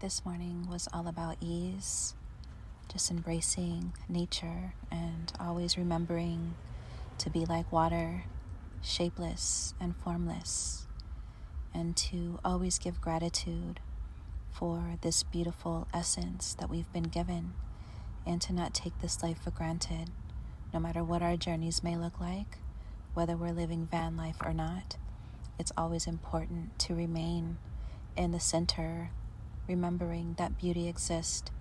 This morning was all about ease, just embracing nature and always remembering to be like water, shapeless and formless, and to always give gratitude for this beautiful essence that we've been given, and to not take this life for granted, no matter what our journeys may look like, whether we're living van life or not. It's always important to remain in the center, remembering that beauty exists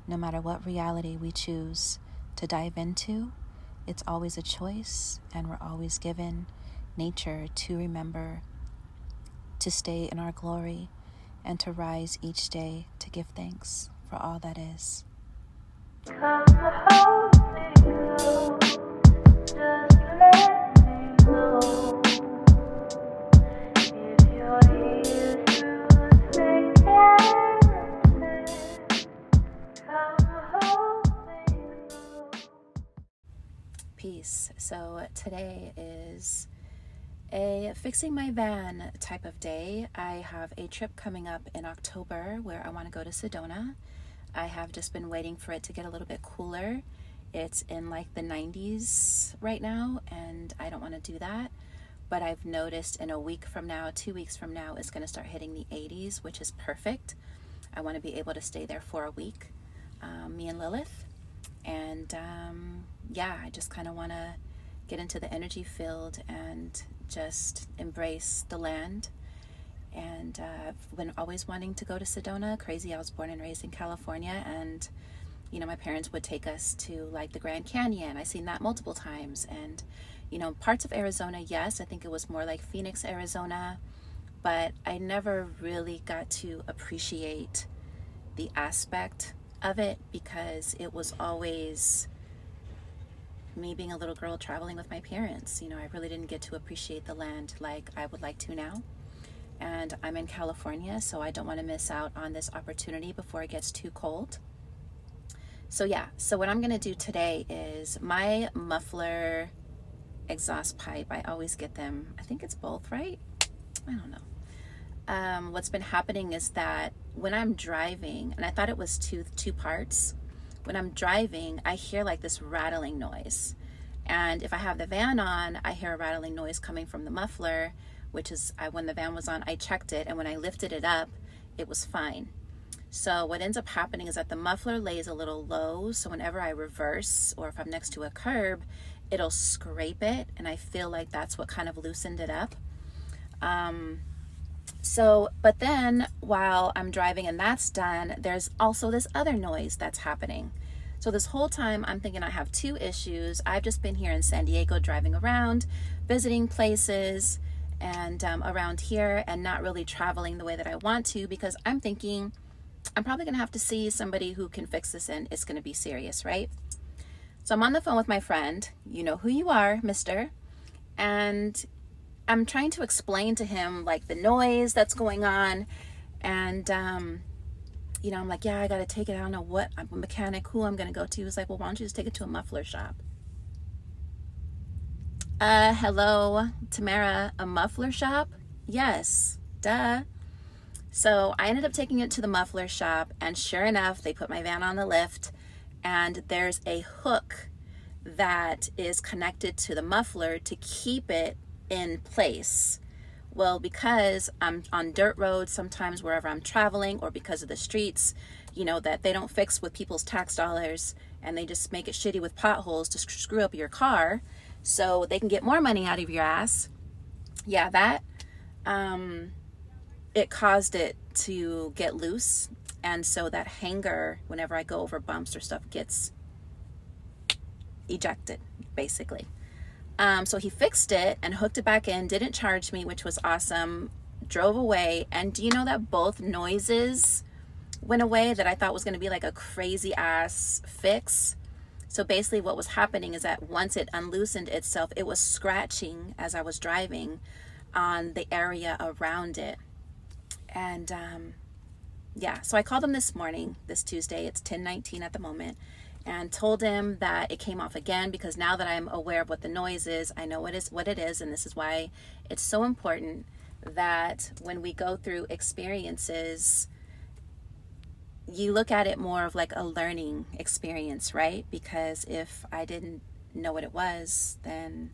no matter what reality we choose to dive into. It's always a choice, and we're always given nature to remember to stay in our glory and to rise each day to give thanks for all that is. Come hold me close, just let me know if you're here to think and say, come hold me close. Peace. So today is a fixing my van type of day. I have a trip coming up in October where I want to go to Sedona. I have just been waiting for it to get a little bit cooler. It's in like the 90s right now, and I don't want to do that. But I've noticed in a week from now, 2 weeks from now, it's going to start hitting the 80s, which is perfect. I want to be able to stay there for a week, me and Lilith. And I just kind of want to get into the energy field and just embrace the land. And I've been always wanting to go to Sedona. Crazy, I was born and raised in California, and my parents would take us to like the Grand Canyon. I've seen that multiple times. And parts of Arizona, yes, I think it was more like Phoenix, Arizona, but I never really got to appreciate the aspect of it because it was always me being a little girl traveling with my parents. I really didn't get to appreciate the land like I would like to now. And I'm in California, so I don't want to miss out on this opportunity before it gets too cold. So what I'm going to do today is my muffler exhaust pipe. I always get them. I think it's both, right? I don't know. What's been happening is that when I'm driving, and I thought it was two parts, when I'm driving, I hear like this rattling noise. And if I have the van on, I hear a rattling noise coming from the muffler, which is, when the van was on, I checked it, and when I lifted it up, it was fine. So what ends up happening is that the muffler lays a little low, so whenever I reverse or if I'm next to a curb, it'll scrape it, and I feel like that's what kind of loosened it up. But then while I'm driving and that's done, there's also this other noise that's happening. So this whole time I'm thinking I have two issues. I've just been here in San Diego driving around, visiting places and around here, and not really traveling the way that I want to, because I'm thinking I'm probably gonna have to see somebody who can fix this, and it's gonna be serious, right? So I'm on the phone with my friend, you know who you are, mister, and I'm trying to explain to him like the noise that's going on. And I'm like, yeah, I gotta take it. I don't know what, I'm a mechanic, who I'm gonna go to. He was like, well, why don't you just take it to a muffler shop? Hello, Tamara, a muffler shop? Yes, duh. So I ended up taking it to the muffler shop, and sure enough, they put my van on the lift, and there's a hook that is connected to the muffler to keep it in place. Well, because I'm on dirt roads sometimes wherever I'm traveling, or because of the streets, that they don't fix with people's tax dollars, and they just make it shitty with potholes to screw up your car so they can get more money out of your ass. Yeah, that it caused it to get loose, and so that hanger, whenever I go over bumps or stuff, gets ejected basically. So he fixed it and hooked it back in, didn't charge me, which was awesome, drove away. And do you know that both noises went away that I thought was going to be like a crazy ass fix? So basically what was happening is that once it unloosened itself, it was scratching as I was driving on the area around it. And so I called him this morning, this Tuesday, it's 10:19 at the moment, and told him that it came off again, because now that I'm aware of what the noise is, I know what it is, and this is why it's so important that when we go through experiences, you look at it more of like a learning experience, right? Because if I didn't know what it was, then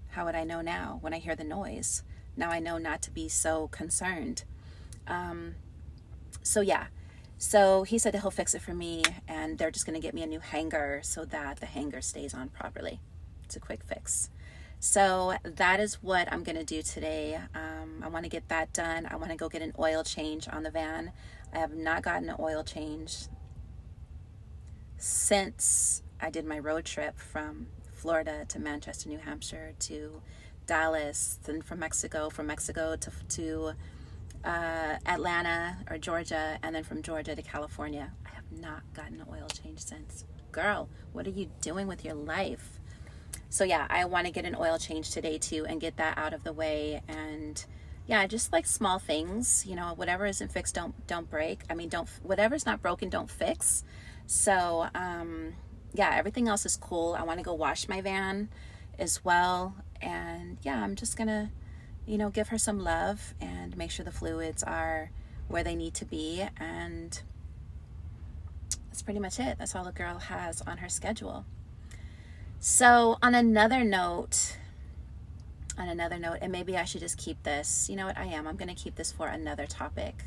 how would I know now when I hear the noise? Now I know not to be so concerned. So yeah, so he said that he'll fix it for me, and they're just going to get me a new hanger so that the hanger stays on properly. It's a quick fix. So that is what I'm going to do today. I want to get that done. I want to go get an oil change on the van. I have not gotten an oil change since I did my road trip from Florida to Manchester, New Hampshire to Dallas, then from Mexico to Atlanta or Georgia, and then from Georgia to California. I have not gotten an oil change since. Girl, what are you doing with your life? So yeah, I want to get an oil change today too and get that out of the way. And yeah, just like small things, you know, whatever isn't fixed, don't break. I mean, whatever's not broken, don't fix. So yeah, everything else is cool. I want to go wash my van as well. And yeah, I'm just gonna, you know, give her some love and make sure the fluids are where they need to be. And that's pretty much it. That's all the girl has on her schedule. So on another note, and maybe I should just keep this, you know what, I'm going to keep this for another topic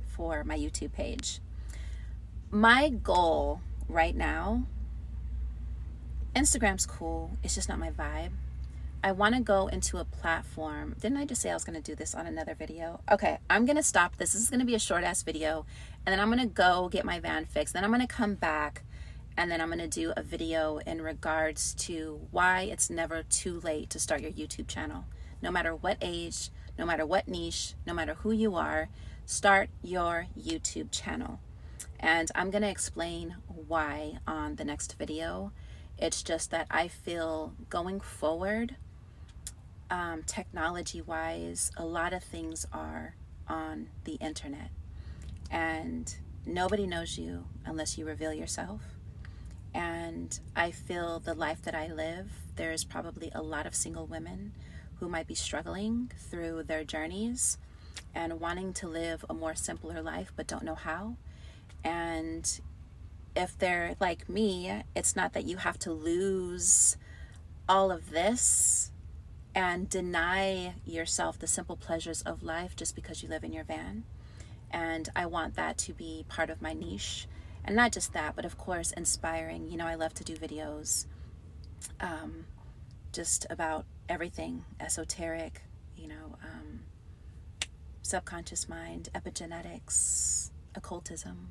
for my YouTube page. My goal right now, Instagram's cool, it's just not my vibe. I want to go into a platform. Didn't I just say I was going to do this on another video? Okay, I'm going to stop this. This is going to be a short ass video, and then I'm going to go get my van fixed. Then I'm going to come back, and then I'm going to do a video in regards to why it's never too late to start your YouTube channel. No matter what age, no matter what niche, no matter who you are, start your YouTube channel. And I'm going to explain why on the next video. It's just that I feel going forward, technology-wise, a lot of things are on the internet. And nobody knows you unless you reveal yourself. And I feel the life that I live, there's probably a lot of single women who might be struggling through their journeys and wanting to live a more simpler life but don't know how. And if they're like me, it's not that you have to lose all of this and deny yourself the simple pleasures of life just because you live in your van. And I want that to be part of my niche. And not just that, but of course, inspiring. You know, I love to do videos just about everything, esoteric, you know, subconscious mind, epigenetics, occultism.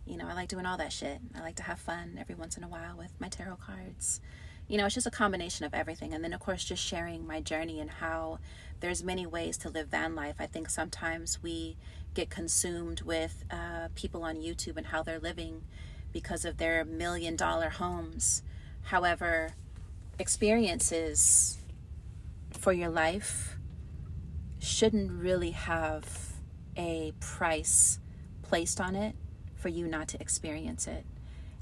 You know, I like doing all that shit. I like to have fun every once in a while with my tarot cards. You know, it's just a combination of everything. And then, of course, just sharing my journey and how there's many ways to live van life. I think sometimes we get consumed with people on YouTube and how they're living because of their $1 million homes. However, experiences for your life shouldn't really have a price placed on it for you not to experience it.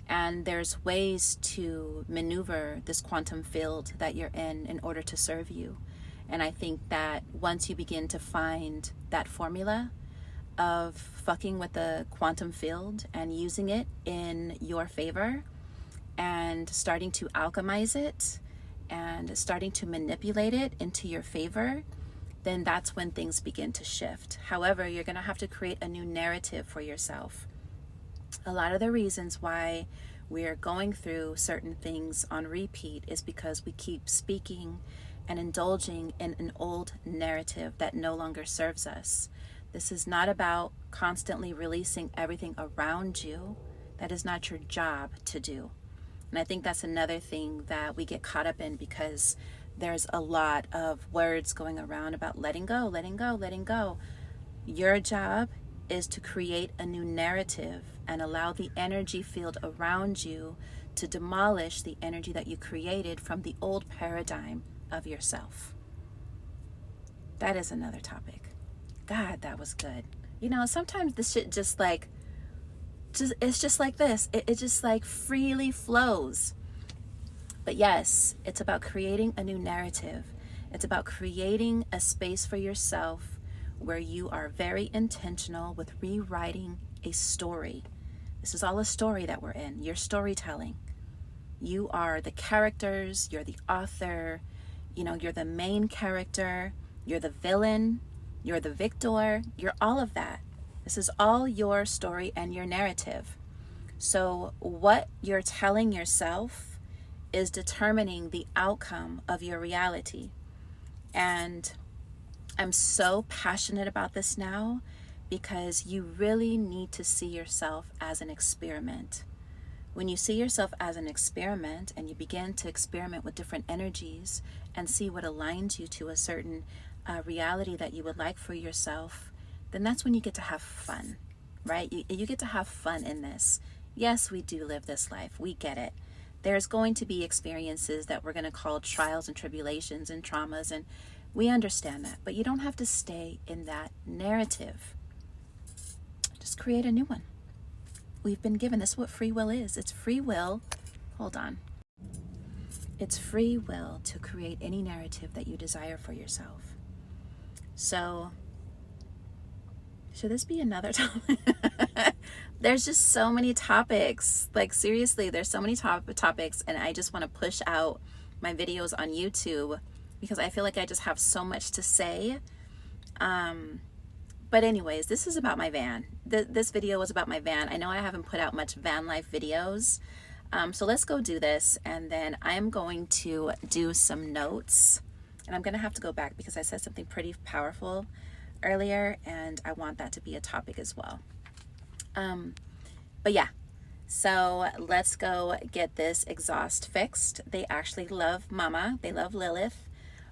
And there's ways to maneuver this quantum field that you're in order to serve you. And I think that once you begin to find that formula of fucking with the quantum field and using it in your favor and starting to alchemize it and starting to manipulate it into your favor, then that's when things begin to shift. However, you're going to have to create a new narrative for yourself. A lot of the reasons why we're going through certain things on repeat is because we keep speaking and indulging in an old narrative that no longer serves us. This is not about constantly releasing everything around you. That is not your job to do. And I think that's another thing that we get caught up in because there's a lot of words going around about letting go, letting go, letting go. Your job is to create a new narrative and allow the energy field around you to demolish the energy that you created from the old paradigm of yourself. That is another topic. God, that was good. You know, sometimes this shit it's just like this. It just like freely flows. But yes, it's about creating a new narrative. It's about creating a space for yourself where you are very intentional with rewriting a story. This is all a story that we're in. You're storytelling. You are the characters, you're the author, you're the main character, you're the villain, you're the victor, you're all of that. This is all your story and your narrative. So what you're telling yourself is determining the outcome of your reality. And I'm so passionate about this now because you really need to see yourself as an experiment. When you see yourself as an experiment and you begin to experiment with different energies and see what aligns you to a certain reality that you would like for yourself, then that's when you get to have fun, right? You get to have fun in this. Yes, we do live this life. We get it. There's going to be experiences that we're going to call trials and tribulations and traumas, and we understand that. But you don't have to stay in that narrative. Just create a new one. We've been given this, what free will is. It's free will. Hold on. It's free will to create any narrative that you desire for yourself. So, should this be another topic? There's just so many topics. Like, seriously, there's so many topics, and I just want to push out my videos on YouTube because I feel like I just have so much to say. But anyways, this is about my van. This video was about my van. I know I haven't put out much van life videos. So let's go do this. And then I'm going to do some notes. And I'm going to have to go back because I said something pretty powerful earlier. And I want that to be a topic as well. But yeah. So let's go get this exhaust fixed. They actually love Mama. They love Lilith.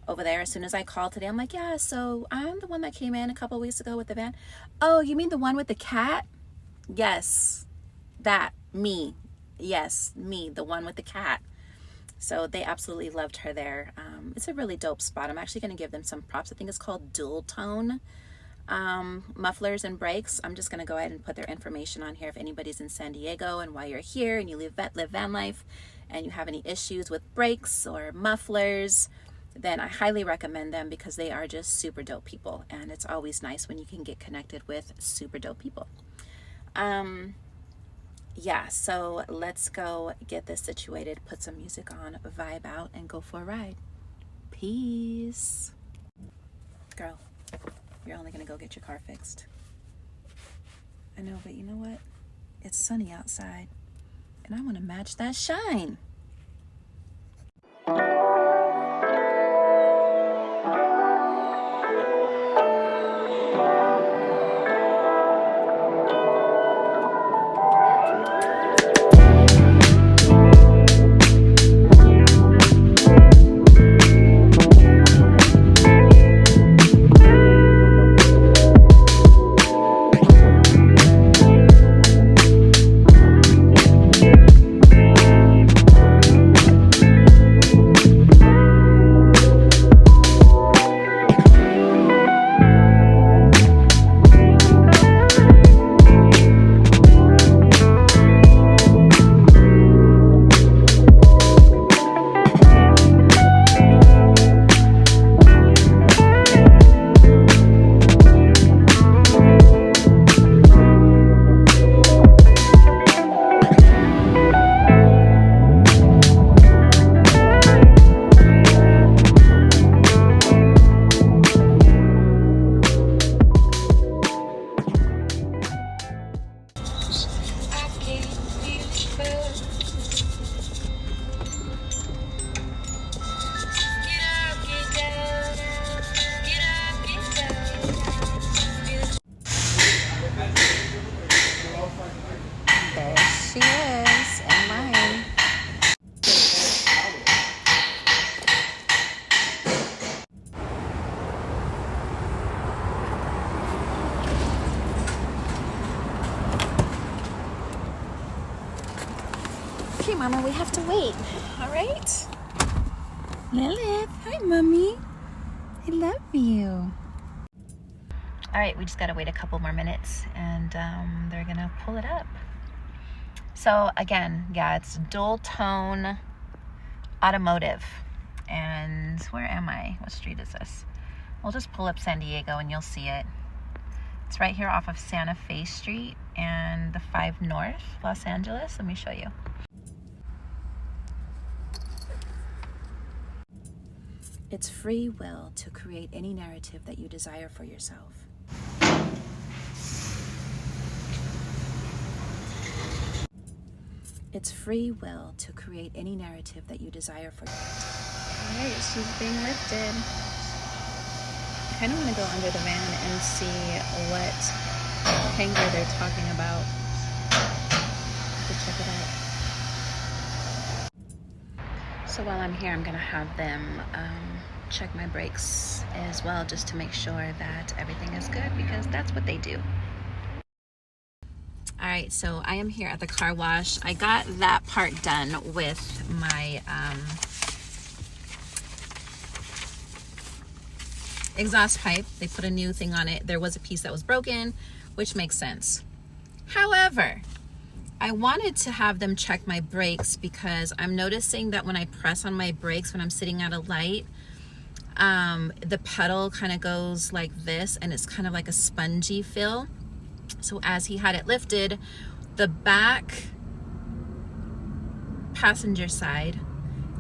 Over there, as soon as I called today, I'm like, yeah, so I'm the one that came in a couple weeks ago with the van. Oh, you mean the one with the cat? Yes, me. Yes, me, the one with the cat. So they absolutely loved her there. It's a really dope spot. I'm actually going to give them some props. I think it's called Dual Tone Mufflers and Brakes. I'm just going to go ahead and put their information on here if anybody's in San Diego and while you're here and you live van life and you have any issues with brakes or mufflers, then I highly recommend them because they are just super dope people. And it's always nice when you can get connected with super dope people. Yeah, so let's go get this situated, put some music on, vibe out, and go for a ride. Peace. Girl, you're only gonna go get your car fixed. I know, but you know what? It's sunny outside, and I wanna match that shine. Okay, Mama, we have to wait. All right? Lilith, hi, Mommy. I love you. All right, we just got to wait a couple more minutes, and they're going to pull it up. So, again, yeah, it's Dual Tone Automotive. And where am I? What street is this? We'll just pull up San Diego and you'll see it. It's right here off of Santa Fe Street and the 5 North, Los Angeles. Let me show you. It's free will to create any narrative that you desire for yourself. It's free will to create any narrative that you desire for yourself. All right, she's being lifted. I kind of want to go under the van and see what hanger they're talking about. Check it out. So while I'm here, I'm going to have them check my brakes as well, just to make sure that everything is good, because that's what they do. All right, so I am here at the car wash. I got that part done with my exhaust pipe. They put a new thing on it. There was a piece that was broken, which makes sense. However, I wanted to have them check my brakes because I'm noticing that when I press on my brakes when I'm sitting at a light, the pedal kind of goes like this, and it's kind of like a spongy feel. So as he had it lifted, the back passenger side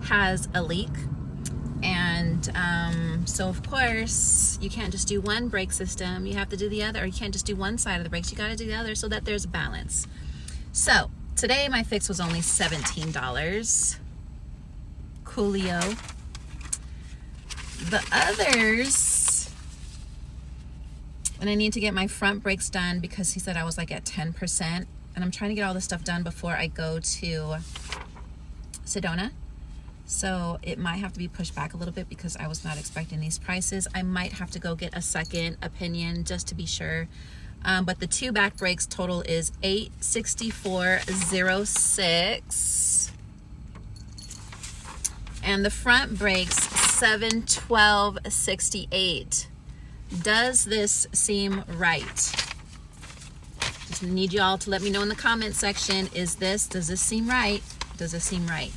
has a leak. And so of course you can't just do one brake system, you have to do the other, or you can't just do one side of the brakes, you got to do the other, so that there's balance. So today my fix was only $17. Coolio. The others, and I need to get my front brakes done because he said I was like at 10%, and I'm trying to get all this stuff done before I go to Sedona. So it might have to be pushed back a little bit because I was not expecting these prices. I might have to go get a second opinion just to be sure. But the 2 back brakes total is $864.06. And the front brakes $712.68. Does this seem right? Just need you all to let me know in the comment section. Does this seem right? Does this seem right?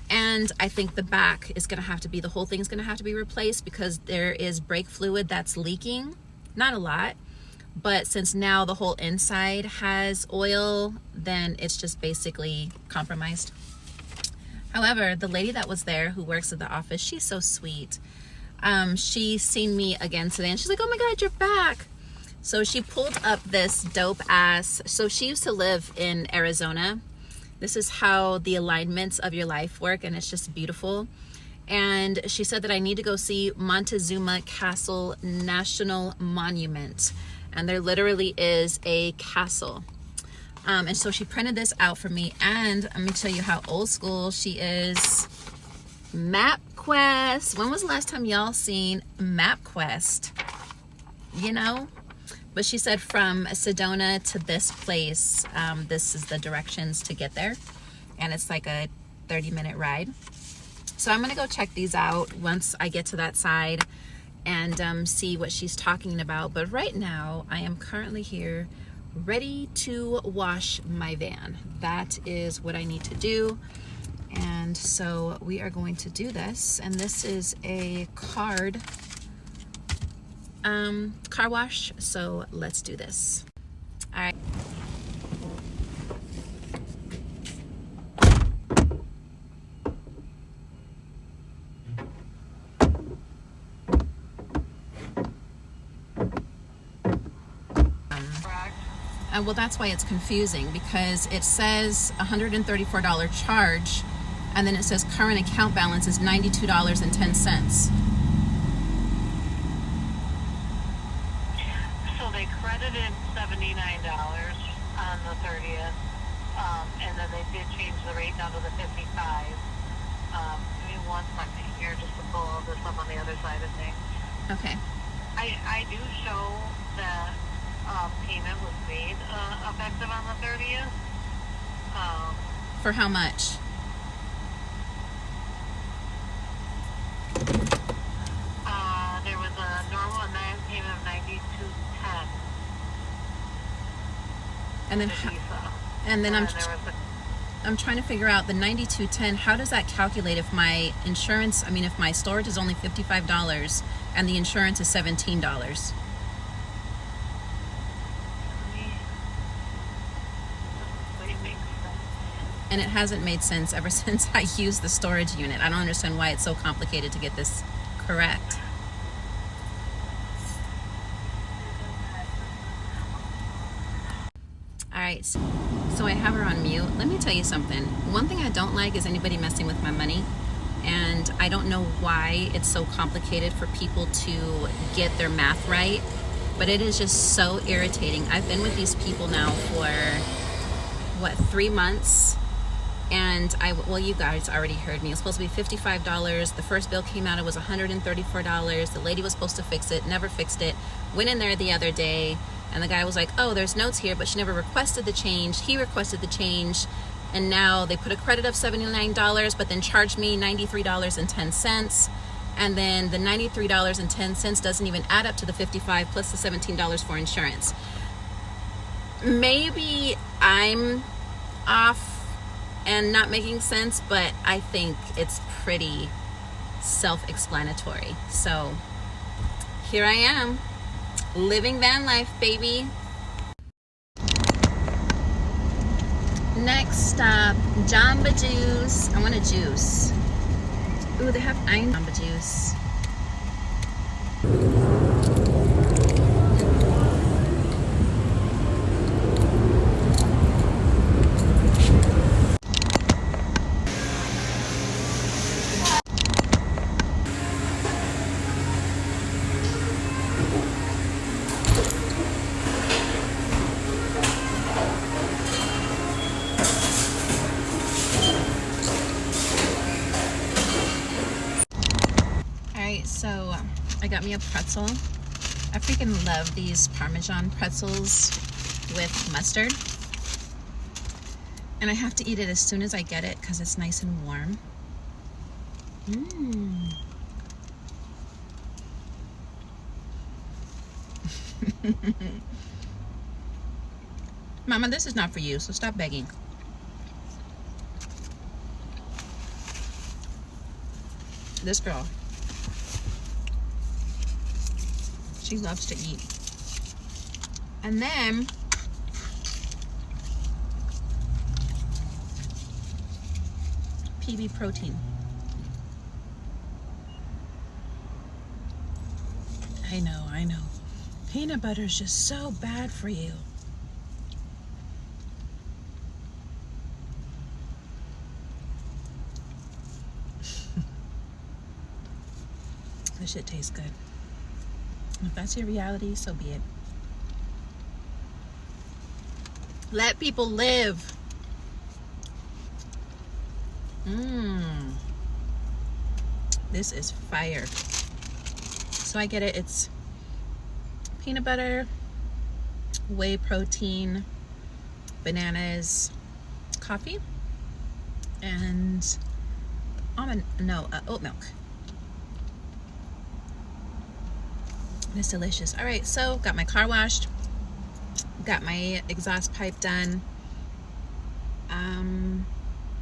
And I think the back is gonna have to be, the whole thing's gonna have to be replaced because there is brake fluid that's leaking. Not a lot, but since now the whole inside has oil, then it's just basically compromised. However, the lady that was there who works at the office, she's so sweet. She seen me again today and she's like, oh my God, you're back. So she pulled up this dope ass, so she used to live in Arizona. This is how the alignments of your life work, and it's just beautiful. And she said that I need to go see Montezuma Castle National Monument. And there literally is a castle. And so she printed this out for me, and let me tell you how old school she is. MapQuest. When was the last time y'all seen MapQuest? You know? But she said from Sedona to this place, this is the directions to get there. And it's like a 30-minute ride. So I'm gonna go check these out once I get to that side and see what she's talking about. But right now, I am currently here ready to wash my van. That is what I need to do. And so we are going to do this. And this is a car wash, so let's do this. All right. Well, that's why it's confusing, because it says $134 charge, and then it says current account balance is $92.10. They credited $79 on the 30th, and then they did change the rate down to the 55. Give me 1 second here just to pull all this up on the other side of things. Okay. I do show that payment was made effective on the 30th. For how much? There was a normal payment of $92.10. And then, Visa. and then there was I'm trying to figure out the 92.10. How does that calculate if my insurance, if my storage is only $55 and the insurance is $17? And it hasn't made sense ever since I used the storage unit. I don't understand why it's so complicated to get this correct. All right, so I have her on mute. Let me tell you something. One thing I don't like is anybody messing with my money. And I don't know why it's so complicated for people to get their math right, but it is just so irritating. I've been with these people now for, 3 months? And well, you guys already heard me. It was supposed to be $55. The first bill came out, it was $134. The lady was supposed to fix it, never fixed it. Went in there the other day, and the guy was like, oh, there's notes here, but she never requested the change. He requested the change, and now they put a credit of $79, but then charged me $93.10. And then the $93.10 doesn't even add up to the $55 plus the $17 for insurance. Maybe I'm off and not making sense, but I think it's pretty self-explanatory. So here I am, living van life, baby. Next stop, Jamba Juice. I want a juice. Ooh, they have Jamba Juice. So I got me a pretzel. I freaking love these Parmesan pretzels with mustard. And I have to eat it as soon as I get it because it's nice and warm. Mama, this is not for you, so stop begging. This girl, she loves to eat. And then PB protein. I know. Peanut butter is just so bad for you. This shit tastes good. If that's your reality, so be it. Let people live. This is fire. So I get it. It's peanut butter, whey protein, bananas, coffee, and oat milk. It's delicious. All right, so got my car washed, got my exhaust pipe done.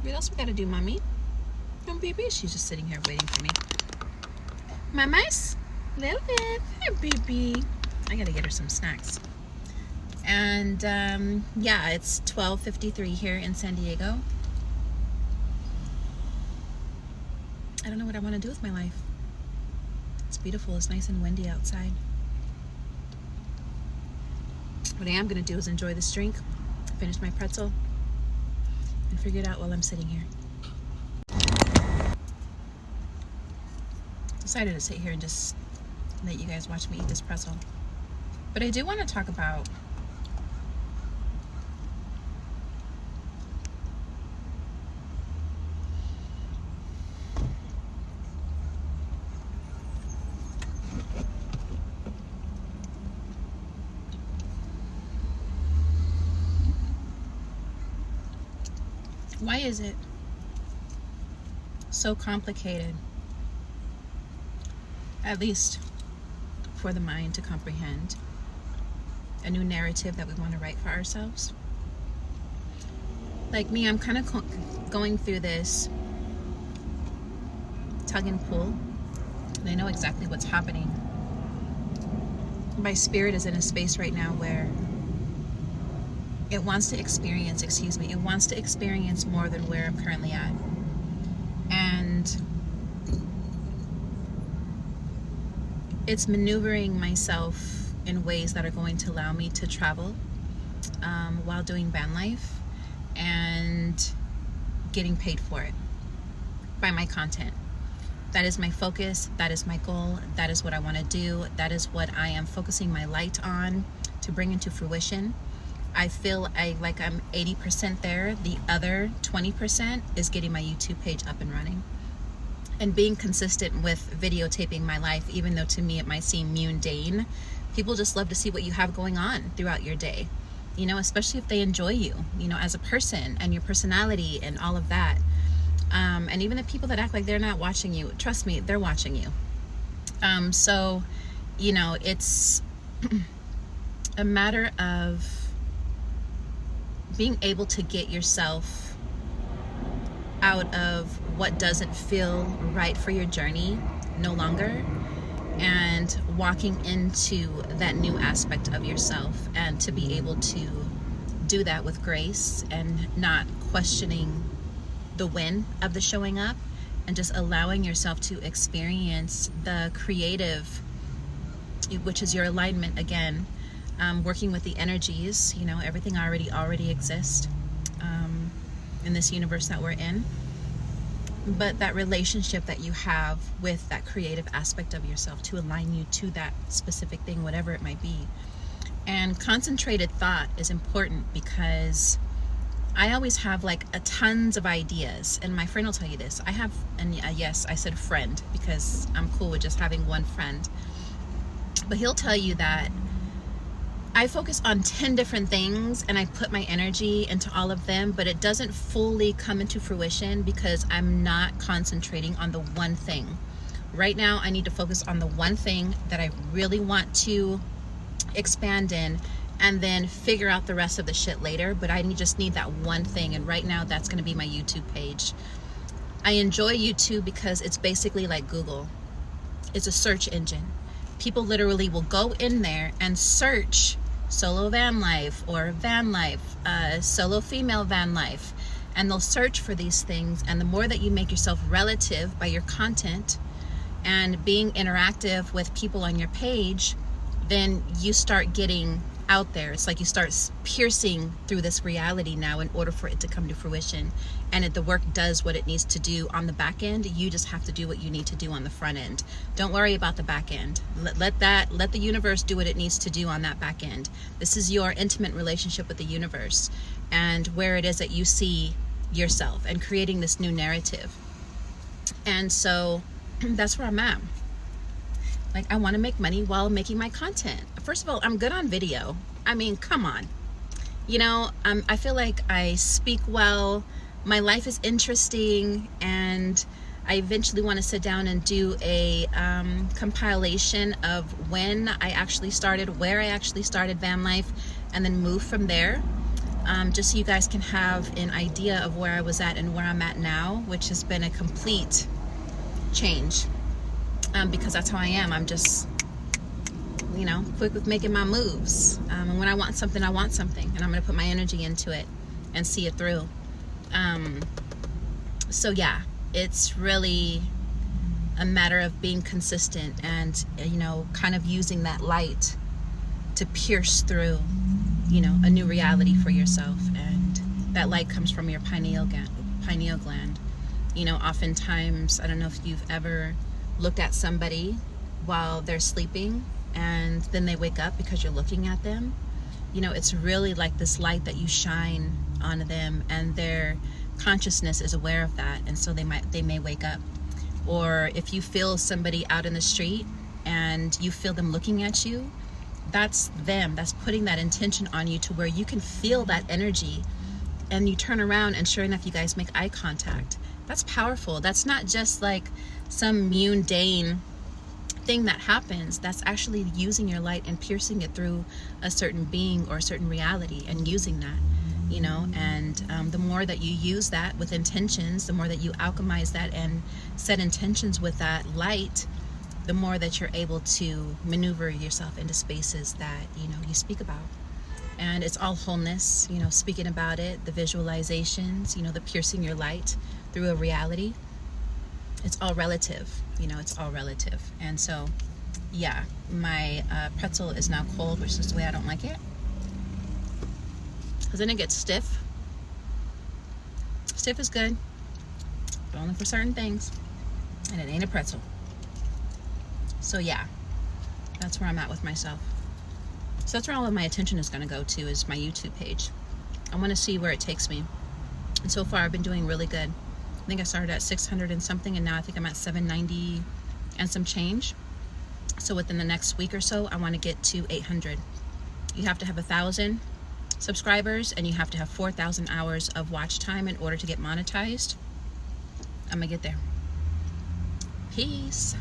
What else we gotta do, mommy? Oh, baby, she's just sitting here waiting for me. Mama's Lilith, hi, baby. I gotta get her some snacks. And yeah, it's 12:53 here in San Diego. I don't know what I want to do with my life. It's beautiful. It's nice and windy outside. What I am going to do is enjoy this drink, finish my pretzel, and figure it out while I'm sitting here. Decided to sit here and just let you guys watch me eat this pretzel. But I do want to talk about why is it so complicated, at least for the mind to comprehend a new narrative that we want to write for ourselves? like me, I'm kind of going through this tug and pull, and I know exactly what's happening. My spirit is in a space right now where it wants to experience, it wants to experience more than where I'm currently at. And it's maneuvering myself in ways that are going to allow me to travel while doing van life and getting paid for it by my content. That is my focus, that is my goal, that is what I want to do, that is what I am focusing my light on to bring into fruition. I feel like I'm 80% there. The other 20% is getting my YouTube page up and running and being consistent with videotaping my life, even though to me it might seem mundane. People just love to see what you have going on throughout your day, you know, especially if they enjoy you, you know, as a person and your personality and all of that. And even the people that act like they're not watching you, trust me, they're watching you. So, you know, it's a matter of being able to get yourself out of what doesn't feel right for your journey no longer, and walking into that new aspect of yourself, and to be able to do that with grace and not questioning the when of the showing up, and just allowing yourself to experience the creative, which is your alignment again, working with the energies, you know, everything already exists in this universe that we're in. But that relationship that you have with that creative aspect of yourself to align you to that specific thing, whatever it might be. And concentrated thought is important, because I always have like tons of ideas, and my friend will tell you this. I have, and yes, I said friend because I'm cool with just having one friend, but he'll tell you that I focus on 10 different things and I put my energy into all of them, but it doesn't fully come into fruition because I'm not concentrating on the one thing. Right now, I need to focus on the one thing that I really want to expand in, and then figure out the rest of the shit later. But I just need that one thing, and right now that's going to be my YouTube page. I enjoy YouTube because it's basically like Google. It's a search engine. People literally will go in there and search solo van life, or van life, solo female van life, and they'll search for these things. And the more that you make yourself relative by your content and being interactive with people on your page, then you start getting out there. It's like you start piercing through this reality now in order for it to come to fruition. And the work does what it needs to do on the back end. You just have to do what you need to do on the front end. Don't worry about the back end. Let the universe do what it needs to do on that back end. This is your intimate relationship with the universe, and where it is that you see yourself, and creating this new narrative. And so that's where I'm at. Like, I want to make money while making my content. First of all, I'm good on video. I mean, come on. You know, I feel like I speak well. My life is interesting, and I eventually want to sit down and do a compilation of when I actually started, where I actually started van life, and then move from there. Just so you guys can have an idea of where I was at and where I'm at now, which has been a complete change. Because that's how I am. I'm just, you know, quick with making my moves. And when I want something, I want something, and I'm going to put my energy into it and see it through. So yeah, it's really a matter of being consistent and, you know, kind of using that light to pierce through, you know, a new reality for yourself. And that light comes from your pineal gland. You know, oftentimes, I don't know if you've ever looked at somebody while they're sleeping and then they wake up because you're looking at them. You know, it's really like this light that you shine on them, and their consciousness is aware of that, and so they may wake up. Or if you feel somebody out in the street and you feel them looking at you, that's them. That's putting that intention on you to where you can feel that energy, and you turn around and sure enough you guys make eye contact. That's powerful. That's not just like some mundane thing that happens. That's actually using your light and piercing it through a certain being or a certain reality, and using that. you know, and the more that you use that with intentions, the more that you alchemize that and set intentions with that light, the more that you're able to maneuver yourself into spaces that, you know, you speak about. And it's all wholeness, you know, speaking about it, the visualizations, you know, the piercing your light through a reality. It's all relative, you know, it's all relative. And so, yeah, my pretzel is now cold, which is the way I don't like it. Because then it gets stiff. Stiff is good, but only for certain things. And it ain't a pretzel. So yeah, that's where I'm at with myself. So that's where all of my attention is going to go to, is my YouTube page. I want to see where it takes me. And so far I've been doing really good. I think I started at 600 and something, and now I think I'm at 790 and some change. So within the next week or so, I want to get to 800. You have to have 1,000 subscribers, and you have to have 4,000 hours of watch time in order to get monetized. I'm gonna get there. Peace.